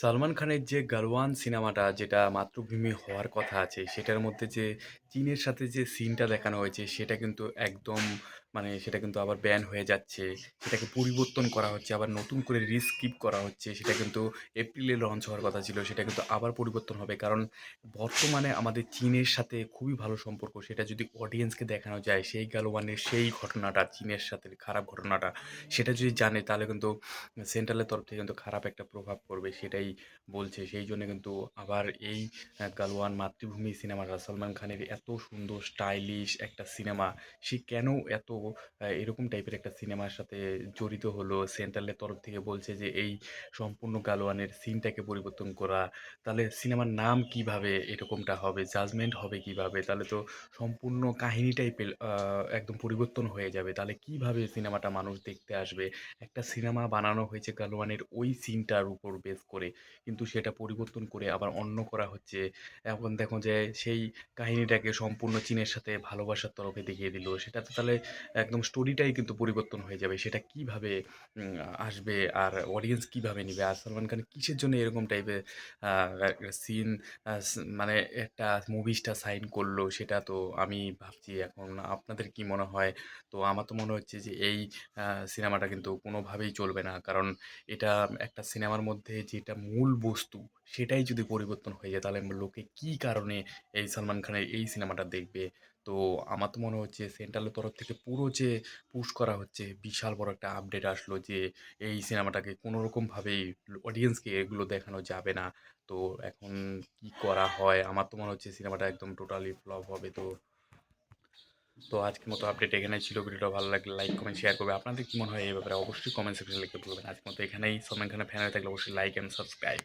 সালমান খানের যে 'গাড়োয়ান' সিনেমাটা যেটা মাতৃভূমি হওয়ার কথা আছে, সেটার মধ্যে যে চীনের সাথে যে সিনটা দেখানো হয়েছে সেটা কিন্তু একদম মানে সেটা কিন্তু আবার ব্যান হয়ে যাচ্ছে। সেটাকে পরিবর্তন করা হচ্ছে, আবার নতুন করে রিস্কিপ করা হচ্ছে। সেটা কিন্তু এপ্রিলে লঞ্চ হওয়ার কথা ছিল, সেটা কিন্তু আবার পরিবর্তন হবে। কারণ বর্তমানে আমাদের চীনের সাথে খুবই ভালো সম্পর্ক। সেটা যদি অডিয়েন্সকে দেখানো যায়, সেই 'গাড়োয়ানের' সেই ঘটনাটা, চীনের সাথে খারাপ ঘটনাটা, সেটা যদি জানে তাহলে কিন্তু সেন্ট্রালের তরফ থেকে কিন্তু খারাপ একটা প্রভাব পড়বে সেটাই বলছে। সেই জন্য কিন্তু আবার এই গালওয়ান মাতৃভূমি সিনেমাটা সলমান খানের এত সুন্দর স্টাইলিশ একটা সিনেমা, সে কেন এত এরকম টাইপের একটা সিনেমার সাথে জড়িত হলো? সেন্ট্রালের তরফ থেকে বলছে যে এই সম্পূর্ণ গালওয়ানের সিনটাকে পরিবর্তন করা। তাহলে সিনেমার নাম কিভাবে এরকমটা হবে? জাজমেন্ট হবে কিভাবে? তাহলে তো সম্পূর্ণ কাহিনীটাই একদম পরিবর্তন হয়ে যাবে। তাহলে কিভাবে সিনেমাটা মানুষ দেখতে আসবে? একটা সিনেমা বানানো হয়েছে গালওয়ানের ওই সিনটার উপর বেস করে, কিন্তু সেটা পরিবর্তন করে আবার অন্য করা হচ্ছে। এখন দেখো যে সেই কাহিনীটাকে সম্পূর্ণ চীনের সাথে ভালোবাসার তরফে দেখিয়ে দিল, সেটাতে তাহলে একদম স্টোরিটাই কিন্তু পরিবর্তন হয়ে যাবে। সেটা কিভাবে আসবে, আর অডিয়েন্স কিভাবে নিবে? আর সালমান খান কিসের জন্য এরকম টাইপের সিন মানে একটা মুভিসটা সাইন করলো, সেটা তো আমি ভাবছি। এখন আপনাদের কি মনে হয়? তো আমার তো মনে হচ্ছে যে এই সিনেমাটা কিন্তু কোনোভাবেই চলবে না। কারণ এটা একটা সিনেমার মধ্যে যেটা মূল বস্তু, সেটাই যদি পরিবর্তন হয়ে যায়, তাহলে লোকে কী কারণে এই সালমান খানের এই সিনেমাটা দেখবে? তো আমার তো মনে হচ্ছে সেন্ট্রালের তরফ থেকে পুরো যে পুশ করা হচ্ছে, বিশাল বড় একটা আপডেট আসলো যে এই সিনেমাটাকে কোনোরকমভাবেই অডিয়েন্সকে এগুলো দেখানো যাবে না। তো এখন কি করা হয়? আমার তো মনে হচ্ছে সিনেমাটা একদম টোটালি ফ্লপ হবে। তো আজকের মতো আপডেট এখানেই ছিল। ভিডিওটা ভালো লাগলে লাইক, কমেন্ট, শেয়ার করবে। আপনাদের কি মনে হয় এই ব্যাপারে? অবশ্যই কমেন্ট সেকশনে লিখতে বলবেন। আজকের মতো এখানেই। সলমান খানের ফ্যান হয়ে থাকলে অবশ্যই লাইক অ্যান্ড সাবস্ক্রাইব।